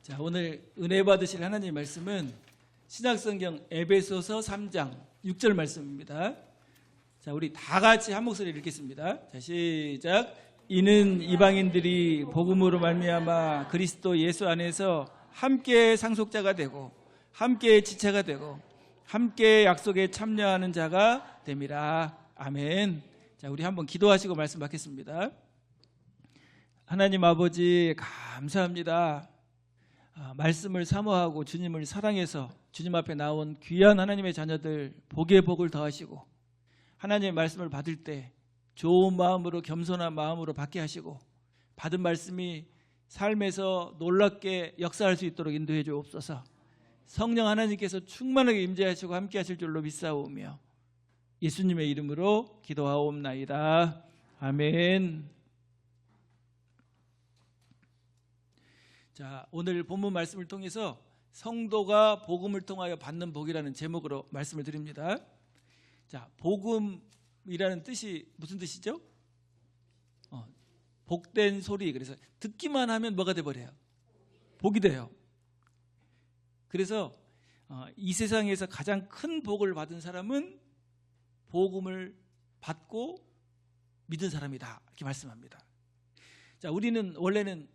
자, 오늘 은혜 받으실 하나님의 말씀은 신약성경 에베소서 3장 6절 말씀입니다. 자, 우리 다 같이 한 목소리로 읽겠습니다. 자, 시작. 이는 이방인들이 복음으로 말미암아 그리스도 예수 안에서 함께 상속자가 되고 함께 지체가 되고 함께 약속에 참여하는 자가 됨이라. 아멘. 자, 우리 한번 기도하시고 말씀 받겠습니다. 하나님 아버지 감사합니다. 말씀을 사모하고 주님을 사랑해서 주님 앞에 나온 귀한 하나님의 자녀들 복에 복을 더하시고 하나님의 말씀을 받을 때 좋은 마음으로 겸손한 마음으로 받게 하시고 받은 말씀이 삶에서 놀랍게 역사할 수 있도록 인도해 주옵소서. 성령 하나님께서 충만하게 임재하시고 함께 하실 줄로 믿사오며 예수님의 이름으로 기도하옵나이다. 아멘. 자, 오늘 본문 말씀을 통해서 성도가 복음을 통하여 받는 복이라는 제목으로 말씀을 드립니다. 자, 복음이라는 뜻이 무슨 뜻이죠? 복된 소리. 그래서 듣기만 하면 뭐가 돼버려요? 복이 돼요. 그래서 이 세상에서 가장 큰 복을 받은 사람은 복음을 받고 믿은 사람이다, 이렇게 말씀합니다. 자, 우리는 원래는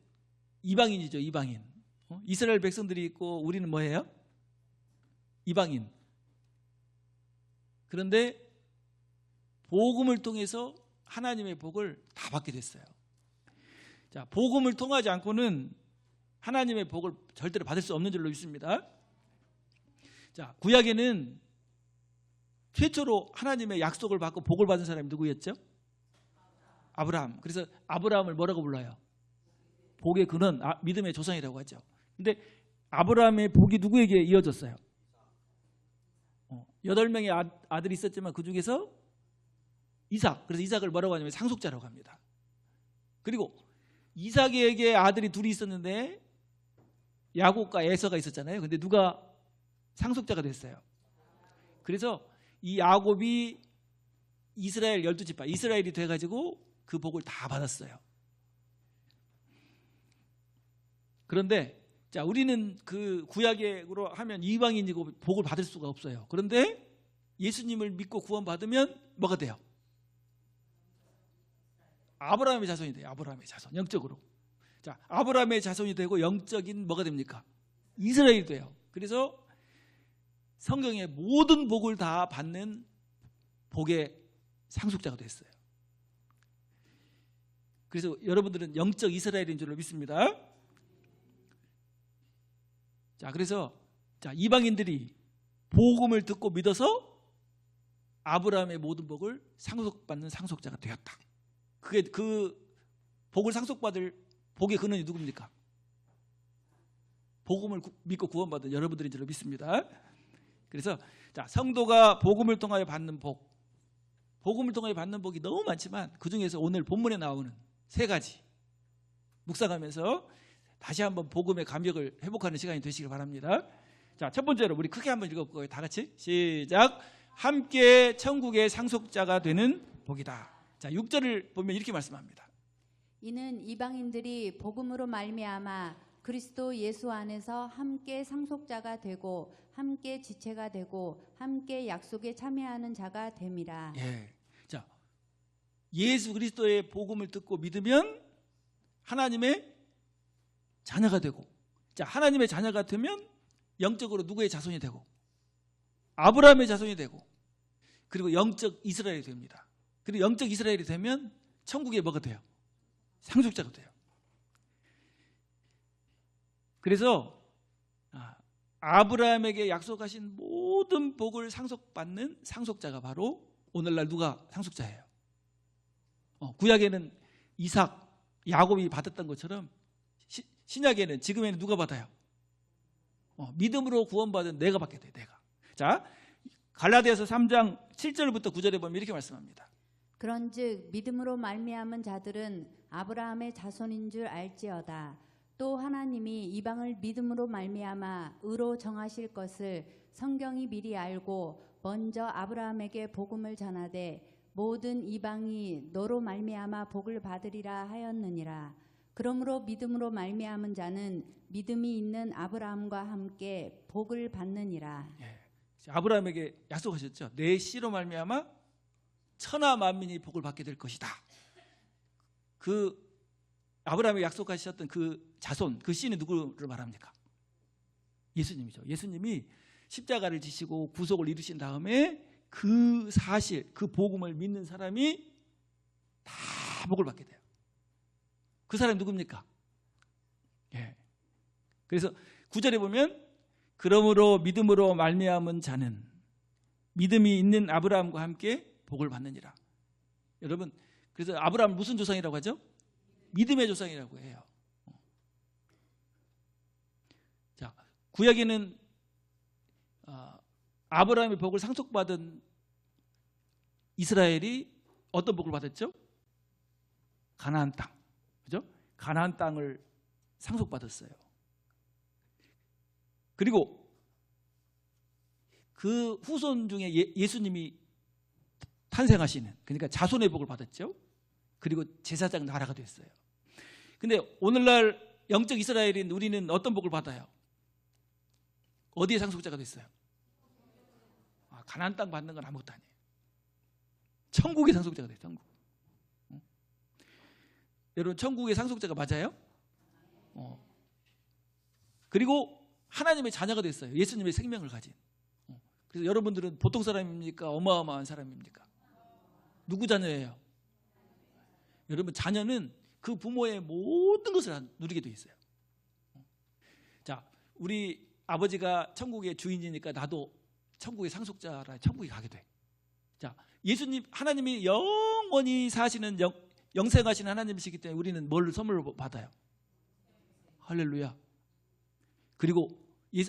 이방인이죠. 이방인. 이스라엘 백성들이 있고 우리는 뭐예요? 이방인. 그런데 복음을 통해서 하나님의 복을 다 받게 됐어요. 자, 복음을 통하지 않고는 하나님의 복을 절대로 받을 수 없는 줄로 믿습니다. 자, 구약에는 최초로 하나님의 약속을 받고 복을 받은 사람이 누구였죠? 아브라함. 그래서 아브라함을 뭐라고 불러요? 복의 근원, 믿음의 조상이라고 하죠. 근데 아브라함의 복이 누구에게 이어졌어요? 8명의 아들이 있었지만 그 중에서 이삭. 그래서 이삭을 뭐라고 하냐면 상속자라고 합니다. 그리고 이삭에게 아들이 둘이 있었는데 야곱과 에서가 있었잖아요. 근데 누가 상속자가 됐어요? 그래서 이 야곱이 이스라엘 12지파, 이스라엘이 돼가지고 그 복을 다 받았어요. 그런데 자, 우리는 그 구약으로 하면 이방인이고 복을 받을 수가 없어요. 그런데 예수님을 믿고 구원받으면 뭐가 돼요? 아브라함의 자손이 돼요. 아브라함의 자손, 영적으로. 자, 아브라함의 자손이 되고 영적인 뭐가 됩니까? 이스라엘이 돼요. 그래서 성경의 모든 복을 다 받는 복의 상속자가 됐어요. 그래서 여러분들은 영적 이스라엘인 줄로 믿습니다. 자, 그래서 자, 이방인들이 복음을 듣고 믿어서 아브라함의 모든 복을 상속받는 상속자가 되었다. 그게 그 복을 상속받을 복의 근원이 누굽니까? 복음을 믿고 구원받은 여러분들인 줄로 믿습니다. 그래서 자, 성도가 복음을 통하여 받는 복, 복음을 통하여 받는 복이 너무 많지만 그 중에서 오늘 본문에 나오는 3가지 묵상하면서 다시 한번 복음의 감격을 회복하는 시간이 되시길 바랍니다. 자, 첫 번째로 우리 크게 한번 읽어볼까요? 다 같이 시작. 함께 천국의 상속자가 되는 복이다. 자, 6절을 보면 이렇게 말씀합니다. 이는 이방인들이 복음으로 말미암아 그리스도 예수 안에서 함께 상속자가 되고 함께 지체가 되고 함께 약속에 참여하는 자가 됨이라. 예. 자, 예수 그리스도의 복음을 듣고 믿으면 하나님의 자녀가 되고, 자, 하나님의 자녀가 되면 영적으로 누구의 자손이 되고? 아브라함의 자손이 되고, 그리고 영적 이스라엘이 됩니다. 그리고 영적 이스라엘이 되면 천국에 뭐가 돼요? 상속자가 돼요. 그래서 아브라함에게 약속하신 모든 복을 상속받는 상속자가 바로 오늘날 누가 상속자예요? 구약에는 이삭, 야곱이 받았던 것처럼 신약에는 지금에는 누가 받아요? 믿음으로 구원받은 내가 받게 돼. 내가. 자, 갈라디아서 3장 7절부터 9절에 보면 이렇게 말씀합니다. 그런즉 믿음으로 말미암은 자들은 아브라함의 자손인 줄 알지어다. 또 하나님이 이방을 믿음으로 말미암아 의로 정하실 것을 성경이 미리 알고 먼저 아브라함에게 복음을 전하되 모든 이방이 너로 말미암아 복을 받으리라 하였느니라. 그러므로 믿음으로 말미암은 자는 믿음이 있는 아브라함과 함께 복을 받느니라. 예. 아브라함에게 약속하셨죠. 내 씨로 말미암아 천하 만민이 복을 받게 될 것이다. 그 아브라함에게 약속하셨던 그 자손, 그 씨는 누구를 말합니까? 예수님이죠. 예수님이 십자가를 지시고 구속을 이루신 다음에 그 사실, 그 복음을 믿는 사람이 다 복을 받게 돼요. 그 사람이 누굽니까? 예. 그래서 9절에 보면 그러므로 믿음으로 말미암은 자는 믿음이 있는 아브라함과 함께 복을 받느니라. 여러분, 그래서 아브라함 무슨 조상이라고 하죠? 믿음의 조상이라고 해요. 자, 구약에는 아브라함의 복을 상속받은 이스라엘이 어떤 복을 받았죠? 가나안 땅, 그죠? 가나안 땅을 상속받았어요. 그리고 그 후손 중에 예수님이 탄생하시는, 그러니까 자손의 복을 받았죠. 그리고 제사장 나라가 됐어요. 근데 오늘날 영적 이스라엘인 우리는 어떤 복을 받아요? 어디에 상속자가 됐어요? 가나안 땅 받는 건 아무것도 아니에요. 천국의 상속자가 돼요. 천국. 여러분, 천국의 상속자가 맞아요? 그리고 하나님의 자녀가 됐어요. 예수님의 생명을 가진. 그래서 여러분들은 보통 사람입니까? 어마어마한 사람입니까? 누구 자녀예요? 여러분, 자녀는 그 부모의 모든 것을 누리게 돼 있어요. 자, 우리 아버지가 천국의 주인이니까 나도 천국의 상속자라 천국에 가게 돼. 자, 예수님, 하나님이 영원히 사시는 영생하신 하나님이시기 때문에 우리는 뭘 선물로 받아요? 할렐루야. 그리고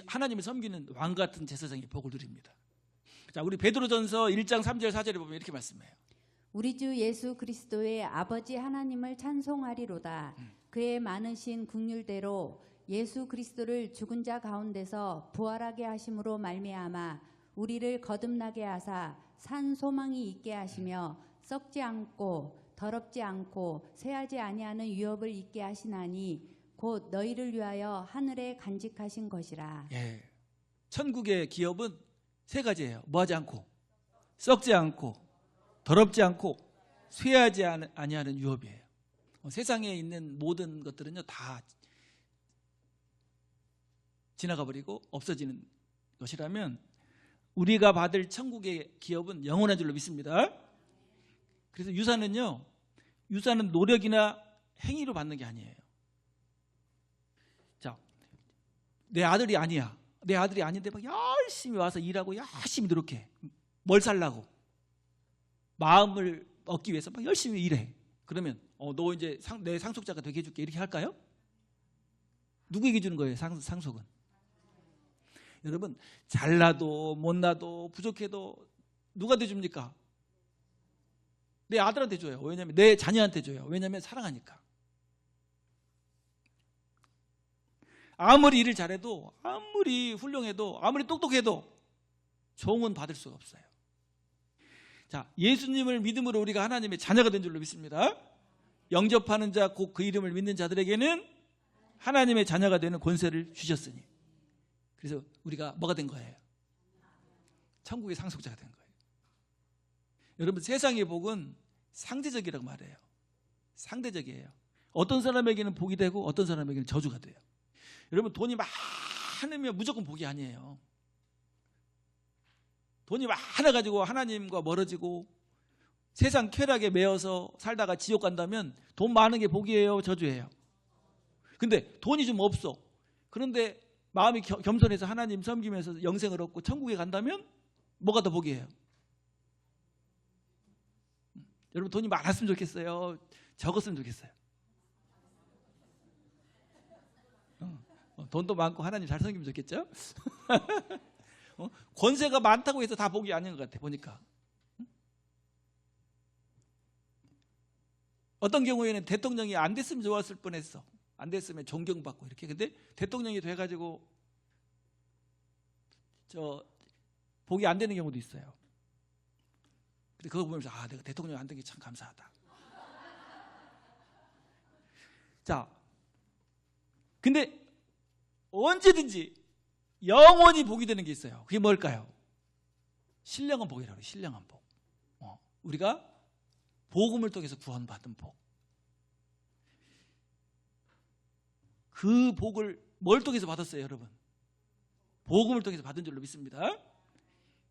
하나님을 섬기는 왕 같은 제사장의 복을 누립니다. 자, 우리 베드로전서 1장 3절 4절에 보면 이렇게 말씀해요. 우리 주 예수 그리스도의 아버지 하나님을 찬송하리로다. 그의 많으신 긍휼대로 예수 그리스도를 죽은 자 가운데서 부활하게 하심으로 말미암아 우리를 거듭나게 하사 산 소망이 있게 하시며 썩지 않고 더럽지 않고 쇠하지 아니하는 유업을 있게 하시나니 곧 너희를 위하여 하늘에 간직하신 것이라. 예. 천국의 기업은 세 가지예요. 뭐하지 않고, 썩지 않고, 더럽지 않고, 쇠하지 아니하는 유업이에요. 세상에 있는 모든 것들은요 다 지나가 버리고 없어지는 것이라면 우리가 받을 천국의 기업은 영원한 줄로 믿습니다. 그래서 유산은 노력이나 행위로 받는 게 아니에요. 자, 내 아들이 아니야. 내 아들이 아닌데 막 열심히 와서 일하고 열심히 노력해. 뭘 살라고? 마음을 얻기 위해서 막 열심히 일해. 그러면 너 이제 내 상속자가 되게 해줄게 이렇게 할까요? 누구에게 주는 거예요? 상속은? 여러분, 잘나도 못나도 부족해도 누가 돼줍니까? 내 아들한테 줘요. 왜냐하면 내 자녀한테 줘요. 왜냐하면 사랑하니까. 아무리 일을 잘해도, 아무리 훌륭해도, 아무리 똑똑해도 종은 받을 수가 없어요. 자, 예수님을 믿음으로 우리가 하나님의 자녀가 된 줄로 믿습니다. 영접하는 자, 곧 그 이름을 믿는 자들에게는 하나님의 자녀가 되는 권세를 주셨으니. 그래서 우리가 뭐가 된 거예요? 천국의 상속자가 된 거예요. 여러분, 세상의 복은 상대적이라고 말해요. 상대적이에요. 어떤 사람에게는 복이 되고 어떤 사람에게는 저주가 돼요. 여러분, 돈이 많으면 무조건 복이 아니에요. 돈이 많아가지고 하나님과 멀어지고 세상 쾌락에 매여서 살다가 지옥 간다면 돈 많은 게 복이에요, 저주예요? 근데 돈이 좀 없어. 그런데 마음이 겸손해서 하나님 섬기면서 영생을 얻고 천국에 간다면 뭐가 더 복이에요? 여러분, 돈이 많았으면 좋겠어요? 적었으면 좋겠어요? 돈도 많고 하나님 잘 섬기면 좋겠죠? 권세가 많다고 해서 다 복이 아닌 것 같아 보니까. 어떤 경우에는 대통령이 안 됐으면 좋았을 뻔했어. 안 됐으면 존경받고 이렇게. 근데 대통령이 돼가지고 복이 안 되는 경우도 있어요. 근데 그거 보면서 내가 대통령 안 된 게 참 감사하다. 자, 근데 언제든지 영원히 복이 되는 게 있어요. 그게 뭘까요? 신령한 복이라고 해요. 신령한 복. 우리가 복음을 통해서 구원받은 복. 그 복을 뭘 통해서 받았어요, 여러분? 복음을 통해서 받은 줄로 믿습니다.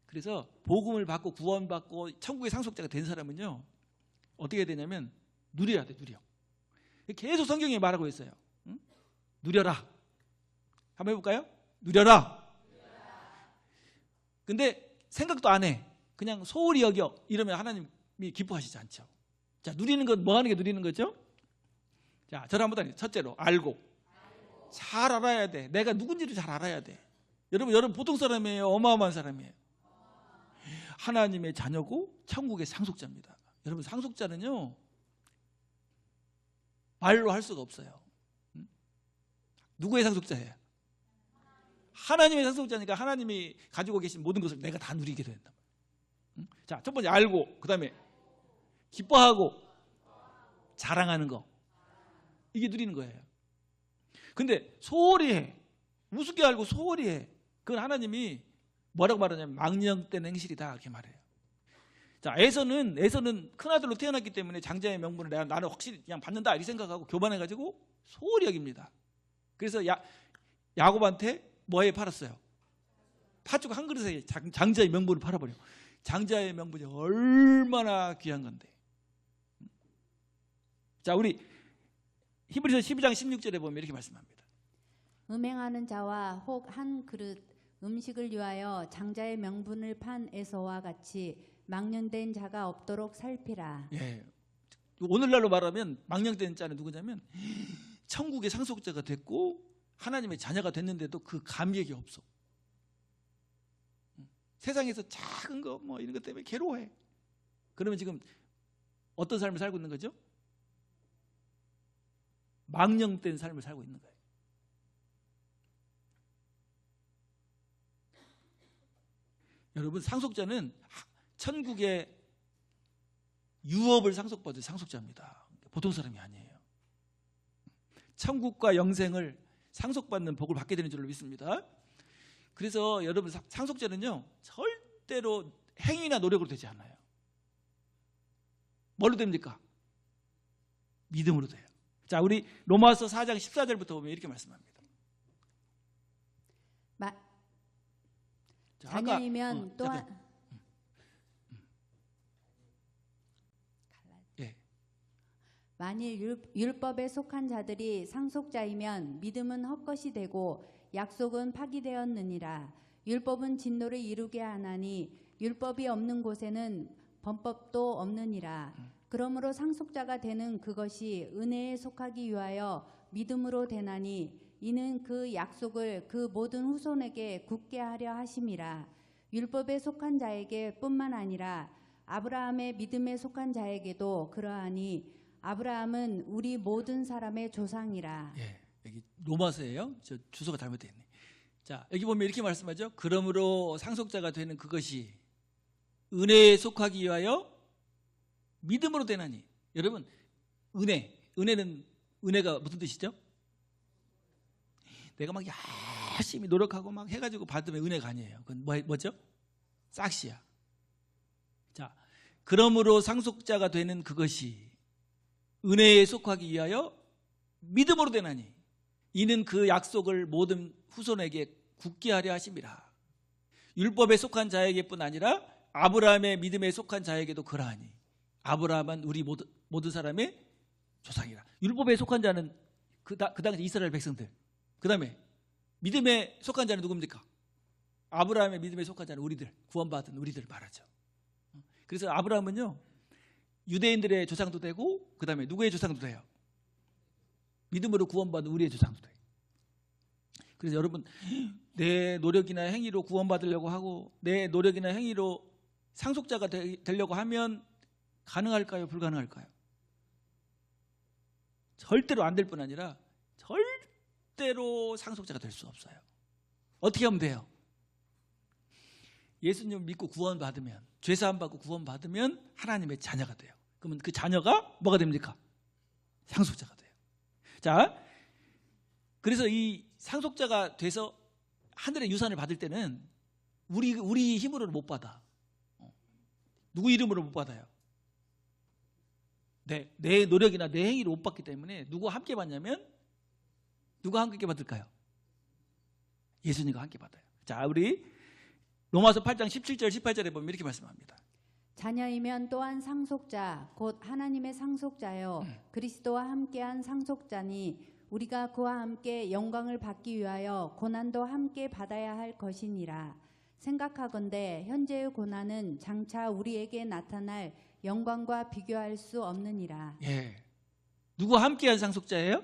그래서 복음을 받고 구원받고 천국의 상속자가 된 사람은요, 어떻게 해야 되냐면 누려야 돼, 누려. 계속 성경에 말하고 있어요. 응? 누려라. 한번 해볼까요? 누려라. 근데 생각도 안 해. 그냥 소홀히 여겨. 이러면 하나님이 기뻐하시지 않죠. 자, 누리는 건 뭐 하는 게 누리는 거죠? 자, 저를 한번 다니. 첫째로 알고. 잘 알아야 돼. 내가 누군지를 잘 알아야 돼. 여러분 보통 사람이에요? 어마어마한 사람이에요. 하나님의 자녀고 천국의 상속자입니다. 여러분, 상속자는요, 말로 할 수가 없어요. 누구의 상속자예요? 하나님의 상속자니까 하나님이 가지고 계신 모든 것을 내가 다 누리게 된다. 자, 첫 번째 알고, 그 다음에 기뻐하고 자랑하는 거. 이게 누리는 거예요. 근데 소홀히 해. 우습게 알고 소홀히 해. 그건 하나님이 뭐라고 말하냐면 망령된 행실이다, 이렇게 말해요. 자, 에서는 큰아들로 태어났기 때문에 장자의 명분을 나는 확실히 그냥 받는다 이 생각하고 교만해가지고 소홀히 여깁니다. 그래서 야곱한테 뭐에 팔았어요? 팥죽 한 그릇에 장자의 명분을 팔아버려. 장자의 명분이 얼마나 귀한 건데. 자, 우리 히브리서 12장 16절에 보면 이렇게 말씀합니다. 음행하는 자와 혹 한 그릇 음식을 위하여 장자의 명분을 판 에서와 같이 망령된 자가 없도록 살피라. 예. 오늘날로 말하면 망령된 자는 누구냐면 천국의 상속자가 됐고 하나님의 자녀가 됐는데도 그 감격이 없어. 세상에서 작은 거 뭐 이런 것 때문에 괴로워해. 그러면 지금 어떤 삶을 살고 있는 거죠? 망령된 삶을 살고 있는 거예요. 여러분, 상속자는 천국의 유업을 상속받을 상속자입니다. 보통 사람이 아니에요. 천국과 영생을 상속받는 복을 받게 되는 줄로 믿습니다. 그래서 여러분, 상속자는요 절대로 행위나 노력으로 되지 않아요. 뭘로 됩니까? 믿음으로 돼요. 자, 우리 로마서 4장 14절부터 보면 이렇게 말씀합니다. 자, 자녀이면 또한 예. 만일 율법에 속한 자들이 상속자이면 믿음은 헛것이 되고 약속은 파기되었느니라. 율법은 진노를 이루게 하나니 율법이 없는 곳에는 범법도 없느니라. 그러므로 상속자가 되는 그것이 은혜에 속하기 위하여 믿음으로 되나니 이는 그 약속을 그 모든 후손에게 굳게 하려 하심이라. 율법에 속한 자에게 뿐만 아니라 아브라함의 믿음에 속한 자에게도 그러하니 아브라함은 우리 모든 사람의 조상이라. 예, 여기 로마서예요. 저 주소가 잘못되어 있네. 자, 여기 보면 이렇게 말씀하죠. 그러므로 상속자가 되는 그것이 은혜에 속하기 위하여 믿음으로 되나니. 여러분, 은혜는 은혜가 무슨 뜻이죠? 내가 막 열심히 노력하고 막 해가지고 받으면 은혜가 아니에요. 그건 뭐죠? 싹시야. 자, 그러므로 상속자가 되는 그것이 은혜에 속하기 위하여 믿음으로 되나니 이는 그 약속을 모든 후손에게 굳게 하려 하심이라. 율법에 속한 자에게뿐 아니라 아브라함의 믿음에 속한 자에게도 그러하니 아브라함은 우리 모든 사람의 조상이라. 율법에 속한 자는 그 당시 이스라엘 백성들. 그 다음에 믿음에 속한 자는 누굽니까? 아브라함의 믿음에 속한 자는 우리들, 구원받은 우리들 말하죠. 그래서 아브라함은요 유대인들의 조상도 되고 그 다음에 누구의 조상도 돼요? 믿음으로 구원받은 우리의 조상도 돼요. 그래서 여러분, 내 노력이나 행위로 구원받으려고 하고 내 노력이나 행위로 상속자가 되려고 하면 가능할까요? 불가능할까요? 절대로 안 될 뿐 아니라 절대로 상속자가 될 수 없어요. 어떻게 하면 돼요? 예수님을 믿고 구원받으면, 죄사함 받고 구원받으면 하나님의 자녀가 돼요. 그러면 그 자녀가 뭐가 됩니까? 상속자가 돼요. 자, 그래서 이 상속자가 돼서 하늘의 유산을 받을 때는 우리 힘으로는 못 받아. 누구 이름으로 못 받아요? 내 노력이나 내 행위로 못 받기 때문에 누구와 함께 받냐면 누가 함께 받을까요? 예수님과 함께 받아요. 자, 우리 로마서 8장 17절 18절에 보면 이렇게 말씀합니다. 자녀이면 또한 상속자 곧 하나님의 상속자요 그리스도와 함께한 상속자니 우리가 그와 함께 영광을 받기 위하여 고난도 함께 받아야 할 것이니라. 생각하건대 현재의 고난은 장차 우리에게 나타날 영광과 비교할 수 없느니라. 예. 누구와 함께한 상속자예요?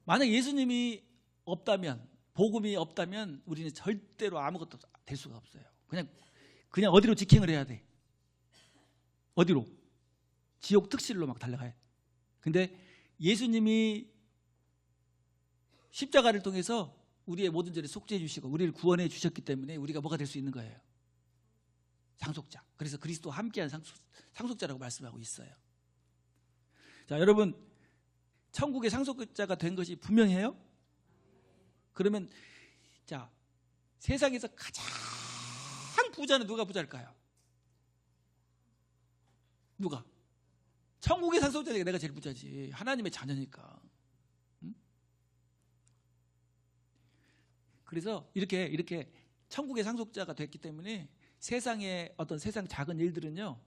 만약 예수님이 없다면, 복음이 없다면 우리는 절대로 아무것도 될 수가 없어요. 그냥 어디로 직행을 해야 돼? 어디로? 지옥 특실로 막 달려가요. 근데 예수님이 십자가를 통해서 우리의 모든 죄를 속죄해 주시고 우리를 구원해 주셨기 때문에 우리가 뭐가 될 수 있는 거예요? 상속자. 그래서 그리스도와 함께한 상속자라고 말씀하고 있어요. 자, 여러분, 천국의 상속자가 된 것이 분명해요? 그러면 자, 세상에서 가장 부자는 누가 부자일까요? 누가? 천국의 상속자니까 내가 제일 부자지. 하나님의 자녀니까. 응? 그래서 이렇게 천국의 상속자가 됐기 때문에 세상의 어떤 세상 작은 일들은요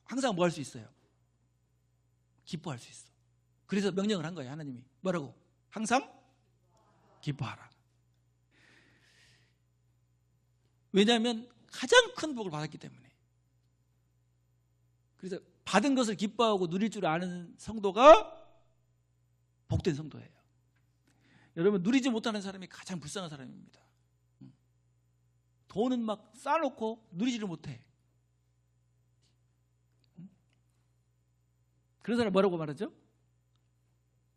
항상 뭐 할 수 있어요? 기뻐할 수 있어. 그래서 명령을 한 거예요. 하나님이 뭐라고? 항상 기뻐하라. 왜냐하면 가장 큰 복을 받았기 때문에. 그래서 받은 것을 기뻐하고 누릴 줄 아는 성도가 복된 성도예요. 여러분, 누리지 못하는 사람이 가장 불쌍한 사람입니다. 돈은 막 쌓아놓고 누리지를 못해. 그런 사람 뭐라고 말하죠?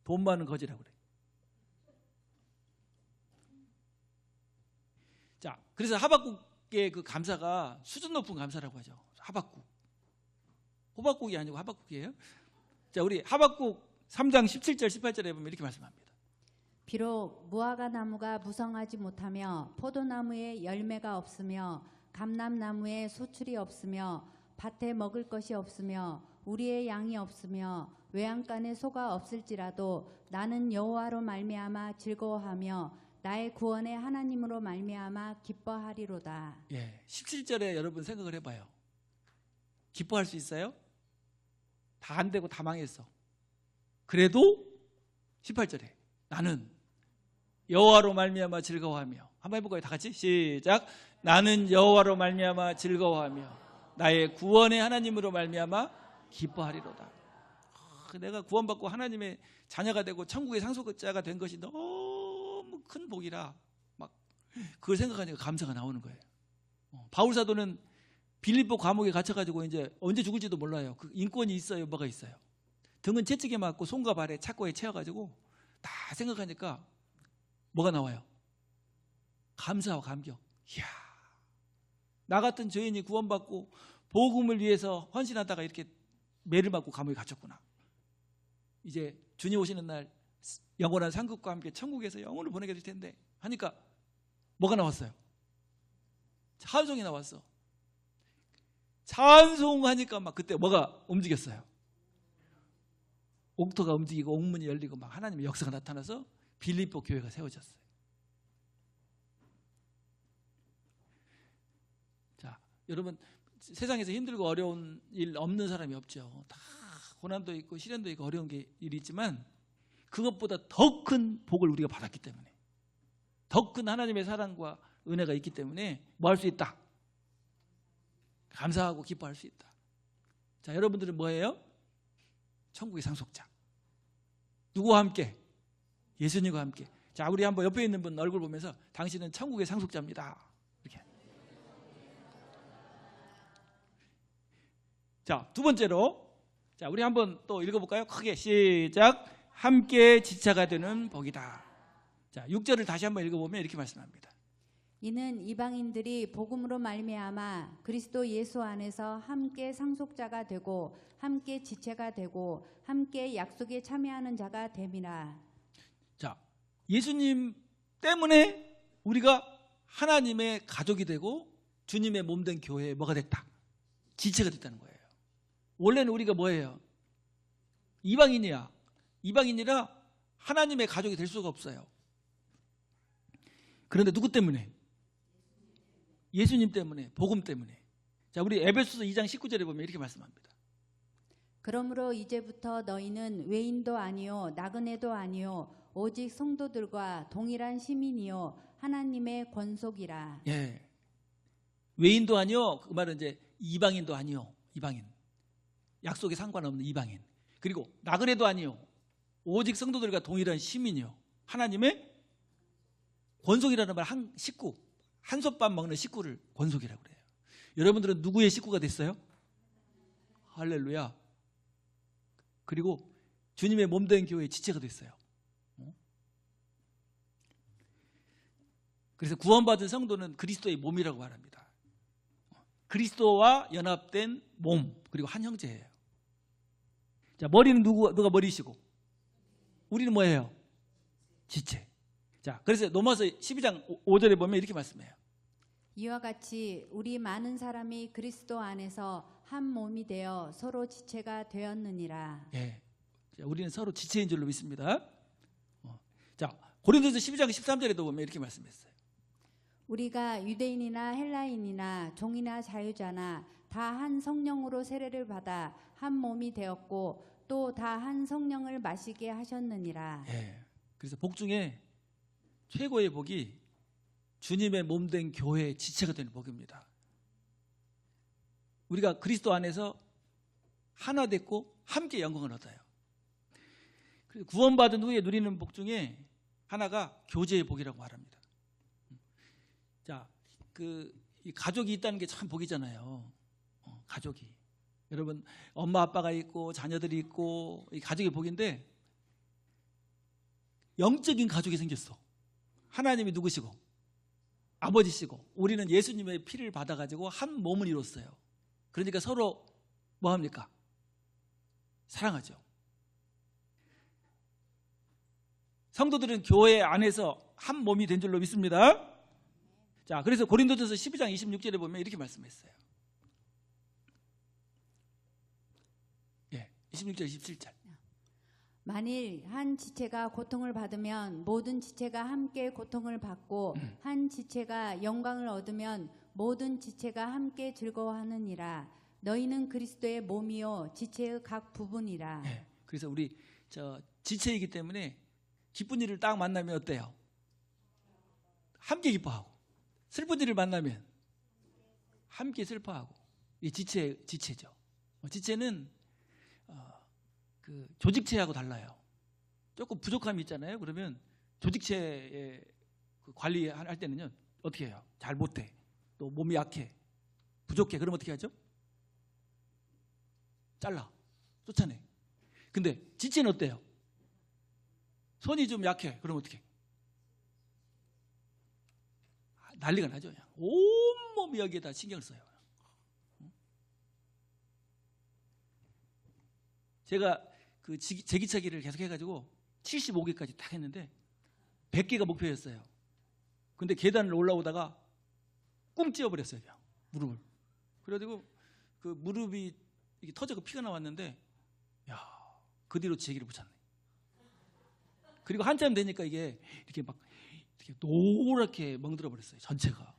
돈 많은 거지라고 그래. 자, 그래서 하박국의 그 감사가 수준 높은 감사라고 하죠. 하박국. 호박국이 아니고 하박국이에요. 자, 우리 하박국 3장 17절 18절에 보면 이렇게 말씀합니다. 비록 무화과 나무가 무성하지 못하며 포도나무에 열매가 없으며 감람나무에 소출이 없으며 밭에 먹을 것이 없으며 우리의 양이 없으며 외양간에 소가 없을지라도 나는 여호와로 말미암아 즐거워하며 나의 구원의 하나님으로 말미암아 기뻐하리로다. 예, 17절에 여러분 생각을 해봐요. 기뻐할 수 있어요? 다 안 되고 다 망했어. 그래도 18절에 나는 여호와로 말미암아 즐거워하며. 한번 해볼까요? 다 같이 시작. 나는 여호와로 말미암아 즐거워하며 나의 구원의 하나님으로 말미암아 기뻐하리로다. 내가 구원받고 하나님의 자녀가 되고 천국의 상속자가 된 것이 너무 큰 복이라 막 그걸 생각하니까 감사가 나오는 거예요. 바울 사도는 빌립보 감옥에 갇혀가지고 이제 언제 죽을지도 몰라요. 그 인권이 있어요, 뭐가 있어요. 등은 채찍에 맞고 손과 발에 착고에 채워가지고 다 생각하니까 뭐가 나와요? 감사와 감격. 이야, 나 같은 죄인이 구원받고 복음을 위해서 헌신하다가 이렇게 매를 맞고 감옥에 갇혔구나. 이제 주님 오시는 날 영원한 상급과 함께 천국에서 영혼을 보내게 될 텐데 하니까 뭐가 나왔어요? 찬송이 나왔어. 찬송하니까 막 그때 뭐가 움직였어요? 옥토가 움직이고 옥문이 열리고 막 하나님의 역사가 나타나서 빌립보 교회가 세워졌어요. 자, 여러분, 세상에서 힘들고 어려운 일 없는 사람이 없죠. 다 고난도 있고 시련도 있고 어려운 일이 있지만 그것보다 더 큰 복을 우리가 받았기 때문에, 더 큰 하나님의 사랑과 은혜가 있기 때문에 뭐 할 수 있다? 감사하고 기뻐할 수 있다. 자, 여러분들은 뭐예요? 천국의 상속자. 누구와 함께? 예수님과 함께. 자, 우리 한번 옆에 있는 분 얼굴 보면서 당신은 천국의 상속자입니다. 이렇게. 자, 두 번째로, 자, 우리 한번 또 읽어볼까요? 크게 시작. 함께 지체가 되는 복이다. 자, 6절을 다시 한번 읽어보면 이렇게 말씀합니다. 이는 이방인들이 복음으로 말미암아 그리스도 예수 안에서 함께 상속자가 되고 함께 지체가 되고 함께 약속에 참여하는 자가 됨이라. 예수님 때문에 우리가 하나님의 가족이 되고 주님의 몸된 교회에 뭐가 됐다? 지체가 됐다는 거예요. 원래는 우리가 뭐예요? 이방인이야. 이방인이라 하나님의 가족이 될 수가 없어요. 그런데 누구 때문에? 예수님 때문에, 복음 때문에. 자, 우리 에베소서 2장 19절에 보면 이렇게 말씀합니다. 그러므로 이제부터 너희는 외인도 아니요 나그네도 아니요 오직 성도들과 동일한 시민이요 하나님의 권속이라. 예. 외인도 아니요. 그 말은 이제 이방인도 아니요. 이방인. 약속에 상관없는 이방인. 그리고 나그네도 아니요. 오직 성도들과 동일한 시민이요. 하나님의 권속이라는 말 한 식구. 한솥밥 먹는 식구를 권속이라고 그래요. 여러분들은 누구의 식구가 됐어요? 할렐루야. 그리고 주님의 몸된 교회의 지체가 됐어요. 그래서 구원받은 성도는 그리스도의 몸이라고 말합니다. 그리스도와 연합된 몸, 그리고 한 형제예요. 자, 머리는 누가 머리시고? 우리는 뭐예요? 지체. 자, 그래서 로마서 12장 5절에 보면 이렇게 말씀해요. 이와 같이 우리 많은 사람이 그리스도 안에서 한 몸이 되어 서로 지체가 되었느니라. 예. 자, 우리는 서로 지체인 줄로 믿습니다. 자, 고린도서 12장 13절에도 보면 이렇게 말씀했어요. 우리가 유대인이나 헬라인이나 종이나 자유자나 다 한 성령으로 세례를 받아 한 몸이 되었고 또 다 한 성령을 마시게 하셨느니라. 예. 그래서 복 중에 최고의 복이 주님의 몸된 교회의 지체가 되는 복입니다. 우리가 그리스도 안에서 하나 됐고 함께 영광을 얻어요. 그래서 구원받은 후에 누리는 복 중에 하나가 교제의 복이라고 말합니다. 자, 이 가족이 있다는 게 참 복이잖아요. 가족이. 여러분, 엄마 아빠가 있고 자녀들이 있고 이 가족의 복인데 영적인 가족이 생겼어. 하나님이 누구시고? 아버지시고 우리는 예수님의 피를 받아가지고 한 몸을 이뤘어요. 그러니까 서로 뭐합니까? 사랑하죠. 성도들은 교회 안에서 한 몸이 된 줄로 믿습니다. 자, 그래서 고린도전서 12장 26절에 보면 이렇게 말씀했어요. 예, 26절 27절. 만일 한 지체가 고통을 받으면 모든 지체가 함께 고통을 받고 한 지체가 영광을 얻으면 모든 지체가 함께 즐거워하느니라. 너희는 그리스도의 몸이요 지체의 각 부분이라. 예, 그래서 우리 지체이기 때문에 기쁜 일을 딱 만나면 어때요? 함께 기뻐하고, 슬픈 일을 만나면 함께 슬퍼하고. 이 지체죠. 지체는 그 조직체하고 달라요. 조금 부족함이 있잖아요. 그러면 조직체의 그 관리할 때는요 어떻게 해요? 잘 못해. 또 몸이 약해, 부족해. 그럼 어떻게 하죠? 잘라, 쫓아내. 근데 지체는 어때요? 손이 좀 약해. 그럼 어떻게? 난리가 나죠. 그냥. 온몸이 여기에다 신경을 써요. 제가 그 제기차기를 계속 해가지고 75개까지 딱 했는데 100개가 목표였어요. 근데 계단을 올라오다가 꿍 찧어버렸어요. 그냥 무릎을. 그래가지고 그 무릎이 이게 터져서 피가 나왔는데 야, 그 뒤로 제기를 붙였네. 그리고 한참 되니까 이게 이렇게 막 이렇게 노랗게 멍들어 버렸어요. 전체가.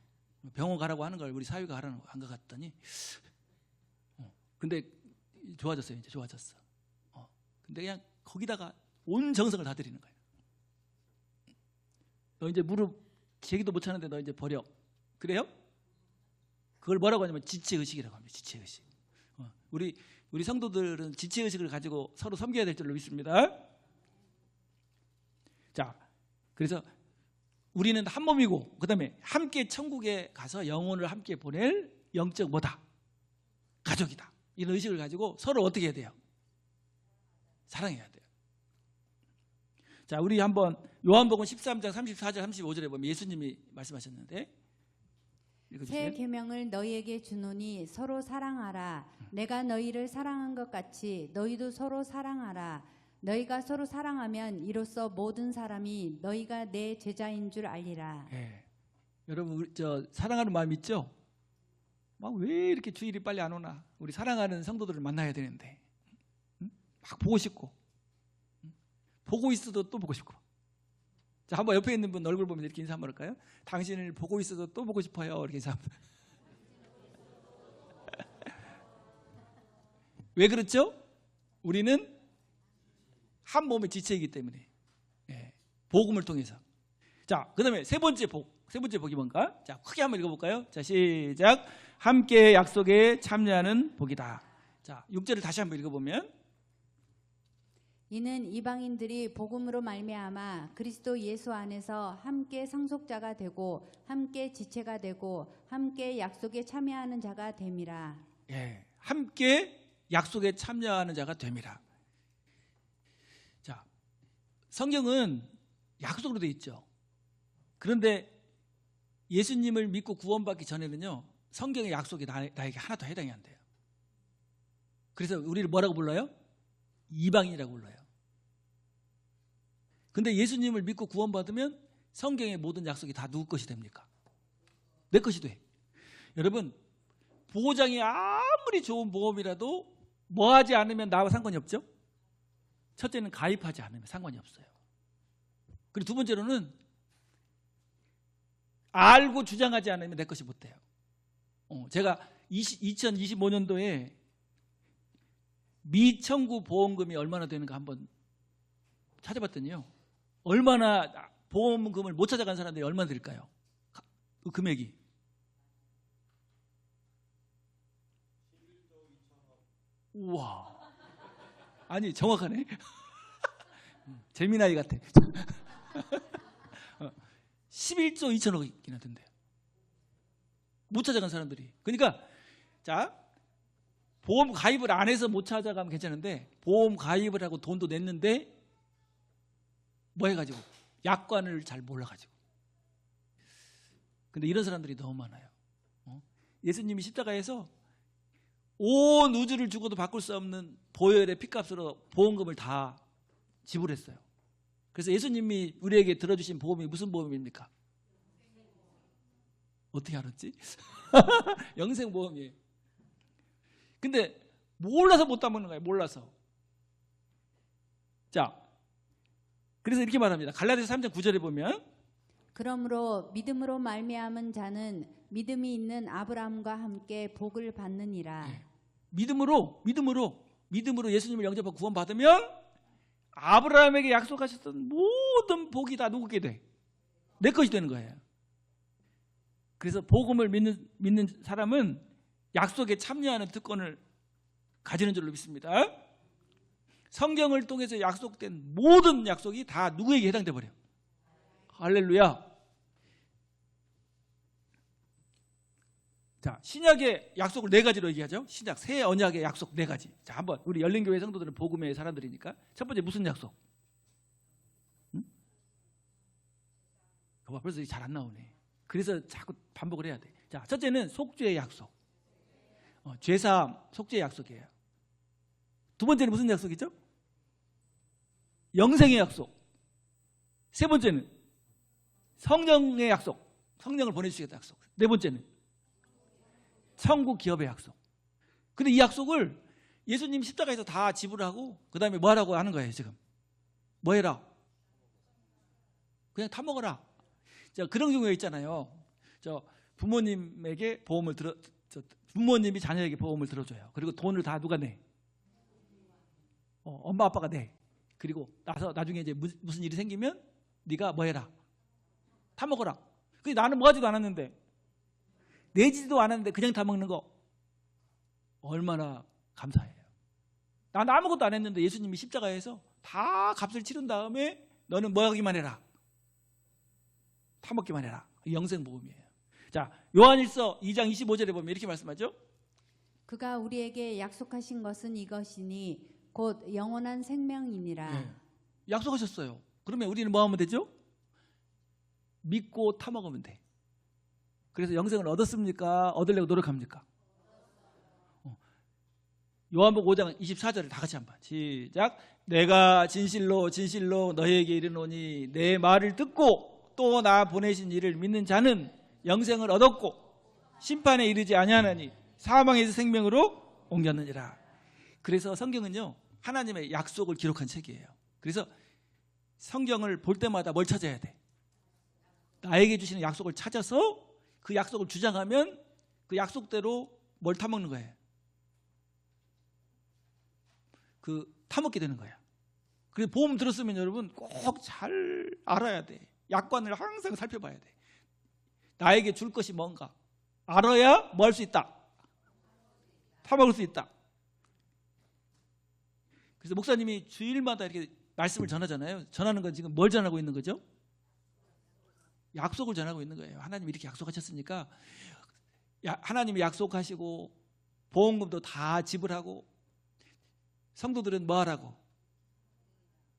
병원 가라고 하는 걸 우리 사위가 가라는 거 안 가갔더니 근데 좋아졌어요. 이제 좋아졌어. 근데 그냥 거기다가 온 정성을 다 들이는 거예요. 너 이제 무릎 제기도 못 차는데 너 이제 버려. 그래요? 그걸 뭐라고 하냐면 지체의식이라고 합니다. 지체의식. 우리 성도들은 지체의식을 가지고 서로 섬겨야 될 줄로 믿습니다. 자, 그래서 우리는 한 몸이고 그 다음에 함께 천국에 가서 영혼을 함께 보낼 영적 뭐다? 가족이다. 이런 의식을 가지고 서로 어떻게 해야 돼요? 사랑해야 돼요. 자, 우리 한번 요한복음 13장 34절 35절에 보면 예수님이 말씀하셨는데 새 계명을 너희에게 주노니 서로 사랑하라. 내가 너희를 사랑한 것 같이 너희도 서로 사랑하라. 너희가 서로 사랑하면 이로써 모든 사람이 너희가 내 제자인 줄 알리라. 예. 여러분 사랑하는 마음 있죠? 막 왜 이렇게 주일이 빨리 안 오나? 우리 사랑하는 성도들을 만나야 되는데 막 보고 싶고 보고 있어도 또 보고 싶고. 자, 한번 옆에 있는 분 얼굴 보면서 이렇게 인사 한번 할까요? 당신을 보고 있어도 또 보고 싶어요. 이렇게 인사 한번. 왜 그렇죠? 우리는 한 몸의 지체이기 때문에. 예, 복음을 통해서. 자, 그 다음에 세 번째 복이 뭔가? 자, 크게 한번 읽어볼까요? 자, 시작. 함께 약속에 참여하는 복이다. 자, 6절을 다시 한번 읽어보면 이는 이방인들이 복음으로 말미암아 그리스도 예수 안에서 함께 상속자가 되고 함께 지체가 되고 함께 약속에 참여하는 자가 됨이라. 예, 함께 약속에 참여하는 자가 됨이라. 자, 성경은 약속으로 되어 있죠. 그런데 예수님을 믿고 구원받기 전에는요, 성경의 약속이 나에게 하나도 해당이 안 돼요. 그래서 우리를 뭐라고 불러요? 이방인이라고 불러요. 근데 예수님을 믿고 구원받으면 성경의 모든 약속이 다 누구 것이 됩니까? 내 것이 돼. 여러분, 보장이 아무리 좋은 보험이라도 뭐 하지 않으면 나와 상관이 없죠? 첫째는 가입하지 않으면 상관이 없어요. 그리고 두 번째로는 알고 주장하지 않으면 내 것이 못 돼요. 제가 2025년도에 미청구 보험금이 얼마나 되는가 한번 찾아봤더니요, 얼마나 보험금을 못 찾아간 사람들이 얼마나 될까요? 그 금액이 우와, 아니 정확하네. 재미나이 같아. 11조 2천억이나 된대요. 못 찾아간 사람들이. 그러니까 자, 보험 가입을 안 해서 못 찾아가면 괜찮은데 보험 가입을 하고 돈도 냈는데 뭐 해가지고 약관을 잘 몰라가지고. 근데 이런 사람들이 너무 많아요. 예수님이 십자가에서 온 우주를 주고도 바꿀 수 없는 보혈의 피값으로 보험금을 다 지불했어요. 그래서 예수님이 우리에게 들어주신 보험이 무슨 보험입니까? 어떻게 알았지? 영생보험이에요. 근데 몰라서 못 담는 거예요. 몰라서. 자, 그래서 이렇게 말합니다. 갈라디아서 3장 9절에 보면 그러므로 믿음으로 말미암은 자는 믿음이 있는 아브라함과 함께 복을 받느니라. 네. 믿음으로 예수님을 영접하고 구원받으면 아브라함에게 약속하셨던 모든 복이 다 누구게 돼? 내 것이 되는 거예요. 그래서 복음을 믿는 사람은 약속에 참여하는 특권을 가지는 줄로 믿습니다. 성경을 통해서 약속된 모든 약속이 다 누구에게 해당돼 버려요. 할렐루야. 자, 신약의 약속을 네 가지로 얘기하죠. 신약 새 언약의 약속 네 가지. 자, 한번 우리 열린교회 성도들은 복음의 사람들이니까 첫 번째 무슨 약속? 봐봐, 벌써 잘 안 나오네. 그래서 자꾸 반복을 해야 돼. 자, 첫째는 속죄의 약속. 죄사함, 속죄의 약속이에요. 두 번째는 무슨 약속이죠? 영생의 약속. 세 번째는 성령의 약속. 성령을 보내주시겠다 약속. 네 번째는 천국 기업의 약속. 근데 이 약속을 예수님 십자가에서 다 지불하고 그 다음에 뭐 하라고 하는 거예요 지금? 뭐 해라? 그냥 타먹어라. 자, 그런 경우에 있잖아요. 저 부모님에게 부모님이 자녀에게 보험을 들어줘요. 그리고 돈을 다 누가 내? 엄마 아빠가 내. 그리고 나중에 이제 무슨 일이 생기면 네가 뭐 해라? 타먹어라. 근데 나는 뭐 하지도 않았는데, 내지도 않았는데 그냥 타먹는 거 얼마나 감사해요. 나는 아무것도 안 했는데 예수님이 십자가에서 다 값을 치른 다음에 너는 뭐 하기만 해라? 타먹기만 해라. 영생복음이에요. 자, 요한일서 2장 25절에 보면 이렇게 말씀하죠. 그가 우리에게 약속하신 것은 이것이니 곧 영원한 생명이니라. 네. 약속하셨어요. 그러면 우리는 뭐 하면 되죠? 믿고 타먹으면 돼. 그래서 영생을 얻었습니까? 얻으려고 노력합니까? 요한복음 5장 24절을 다 같이 한번 시작. 내가 진실로 진실로 너희에게 이르노니 내 말을 듣고 또 나 보내신 이를 믿는 자는 영생을 얻었고 심판에 이르지 아니하나니 사망에서 생명으로 옮겼느니라. 그래서 성경은요 하나님의 약속을 기록한 책이에요. 그래서 성경을 볼 때마다 뭘 찾아야 돼? 나에게 주시는 약속을 찾아서 그 약속을 주장하면 그 약속대로 뭘 타먹는 거예요? 그 타먹게 되는 거야. 그래서 보험 들었으면 여러분 꼭 잘 알아야 돼. 약관을 항상 살펴봐야 돼. 나에게 줄 것이 뭔가 알아야 뭐 할 수 있다? 타먹을 수 있다. 그래서 목사님이 주일마다 이렇게 말씀을 전하잖아요. 전하는 건 지금 뭘 전하고 있는 거죠? 약속을 전하고 있는 거예요. 하나님이 이렇게 약속하셨으니까 하나님이 약속하시고 보험금도 다 지불하고 성도들은 뭐 하라고?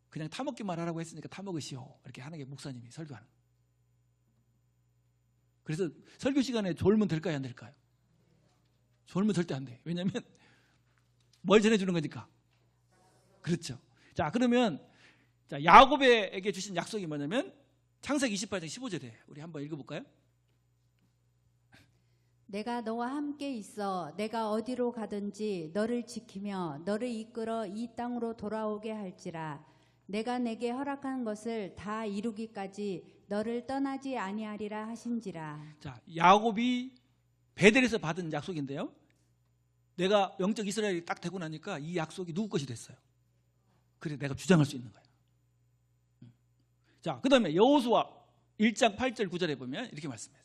그냥 타먹기만 하라고 했으니까 타먹으시오. 이렇게 하는 게 목사님이 설교하는 거예요. 그래서 설교 시간에 졸면 될까요? 안 될까요? 졸면 절대 안 돼. 왜냐하면 뭘 전해주는 거니까. 그렇죠. 자, 그러면 자, 야곱에게 주신 약속이 뭐냐면 창세기 28장 15절에 우리 한번 읽어볼까요? 내가 너와 함께 있어 내가 어디로 가든지 너를 지키며 너를 이끌어 이 땅으로 돌아오게 할지라. 내가 내게 허락한 것을 다 이루기까지 너를 떠나지 아니하리라 하신지라. 자, 야곱이 베델에서 받은 약속인데요. 내가 영적 이스라엘이 딱 되고 나니까 이 약속이 누구 것이 됐어요. 그래 내가 주장할 수 있는 거야. 자, 그 다음에 여호수아 1장 8절 9절에 보면 이렇게 말씀해요.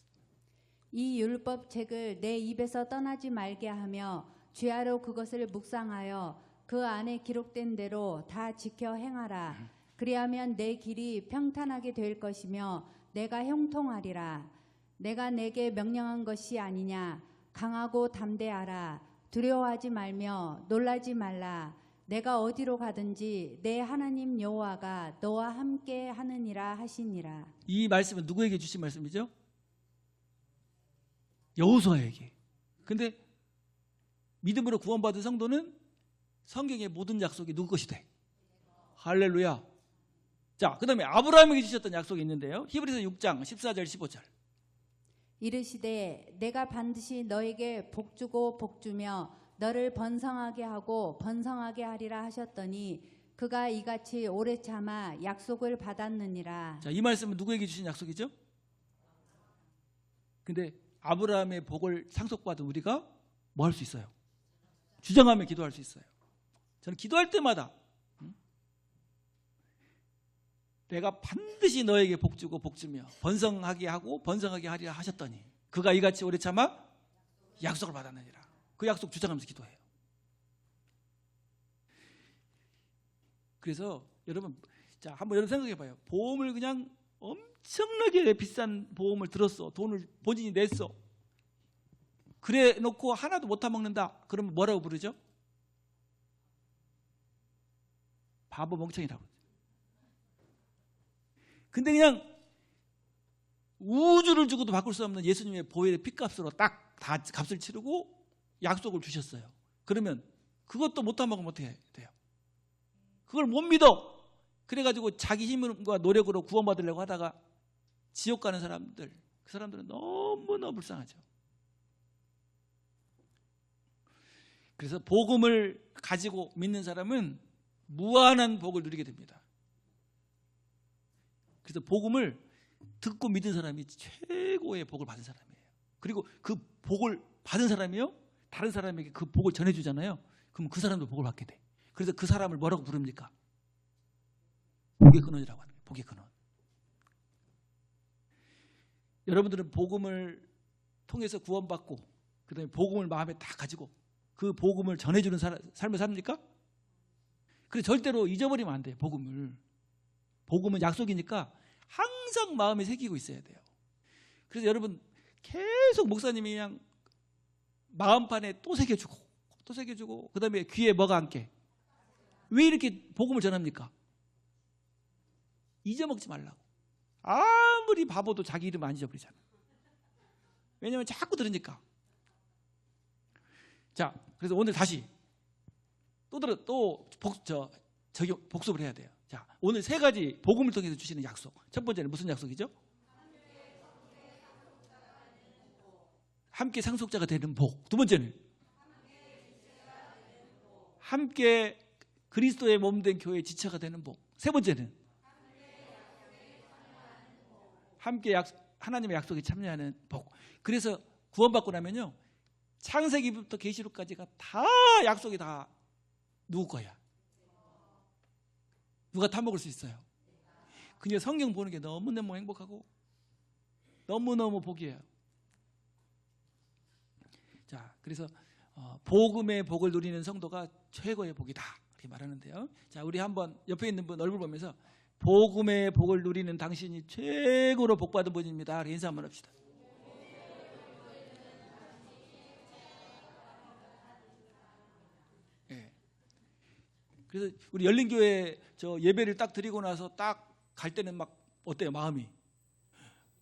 이 율법책을 내 입에서 떠나지 말게 하며 주야로 그것을 묵상하여 그 안에 기록된 대로 다 지켜 행하라. 그리하면 내 길이 평탄하게 될 것이며 내가 형통하리라. 내가 내게 명령한 것이 아니냐. 강하고 담대하라. 두려워하지 말며 놀라지 말라. 내가 어디로 가든지 내 하나님 여호와가 너와 함께 하느니라 하시니라. 이 말씀은 누구에게 주신 말씀이죠? 여호수아에게. 근데 믿음으로 구원받은 성도는 성경의 모든 약속이 누구 것이 돼? 할렐루야. 자, 그 다음에 아브라함에게 주셨던 약속이 있는데요. 히브리서 6장 14절 15절. 이르시되 내가 반드시 너에게 복주고 복주며 너를 번성하게 하고 번성하게 하리라 하셨더니 그가 이같이 오래 참아 약속을 받았느니라. 자, 이 말씀은 누구에게 주신 약속이죠? 근데 아브라함의 복을 상속받은 우리가 뭐 할 수 있어요? 주장하며 기도할 수 있어요. 저는 기도할 때마다 내가 반드시 너에게 복주고 복주며 번성하게 하고 번성하게 하리라 하셨더니 그가 이같이 오래 참아 약속을 받았느니라. 그 약속 주장하면서 기도해요. 그래서 여러분, 자, 한번 여러분 생각해 봐요. 보험을 그냥 엄청나게 비싼 보험을 들었어. 돈을 본인이 냈어. 그래 놓고 하나도 못 타먹는다. 그러면 뭐라고 부르죠? 바보 멍청이라고. 근데 그냥 우주를 주고도 바꿀 수 없는 예수님의 보혈의 피값으로 딱 다 값을 치르고 약속을 주셨어요. 그러면 그것도 못 타먹으면 어떻게 돼요? 그걸 못 믿어. 그래가지고 자기 힘과 노력으로 구원받으려고 하다가 지옥 가는 사람들, 그 사람들은 너무너무 불쌍하죠. 그래서 복음을 가지고 믿는 사람은 무한한 복을 누리게 됩니다. 그래서 복음을 듣고 믿은 사람이 최고의 복을 받은 사람이에요. 그리고 그 복을 받은 사람이요, 다른 사람에게 그 복을 전해주잖아요. 그럼 그 사람도 복을 받게 돼. 그래서 그 사람을 뭐라고 부릅니까? 복의 근원이라고 하는 거예요. 복의 근원. 여러분들은 복음을 통해서 구원받고 그 다음에 복음을 마음에 딱 가지고 그 복음을 전해주는 삶을 삽니까? 그래서 절대로 잊어버리면 안 돼요. 복음은 약속이니까 항상 마음에 새기고 있어야 돼요. 그래서 여러분 계속 목사님이 그냥 마음판에 또 새겨주고 그 다음에 귀에 뭐가 앉게. 왜 이렇게 복음을 전합니까? 잊어먹지 말라고. 아무리 바보도 자기 이름 안 잊어버리잖아. 왜냐하면 자꾸 들으니까. 자, 그래서 오늘 다시 복습을 해야 돼요. 자, 오늘 세 가지 복음을 통해서 주시는 약속. 첫 번째는 무슨 약속이죠? 함께 상속자가 되는 복. 두 번째는 함께 그리스도의 몸된 교회의 지체가 되는 복. 세 번째는 함께 하나님의 약속에 참여하는 복. 그래서 구원받고 나면요, 창세기부터 계시록까지가 다 약속이 다 누구 거야? 누가 타먹을 수 있어요? 그냥 성경 보는 게 너무너무 행복하고 너무너무 복이에요. 자, 그래서 복음의 복을 누리는 성도가 최고의 복이다, 이렇게 말하는데요. 자, 우리 한번 옆에 있는 분 얼굴 보면서 복음의 복을 누리는 당신이 최고로 복받은 분입니다, 이렇게 인사 한번 합시다. 예. 그래서 우리 열린교회 저 예배를 딱 드리고 나서 딱 갈 때는 막 어때요? 마음이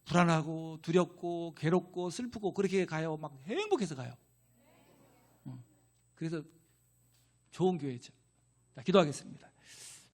불안하고 두렵고 괴롭고 슬프고 그렇게 가요? 막 행복해서 가요? 그래서 좋은 교회죠. 자, 기도하겠습니다.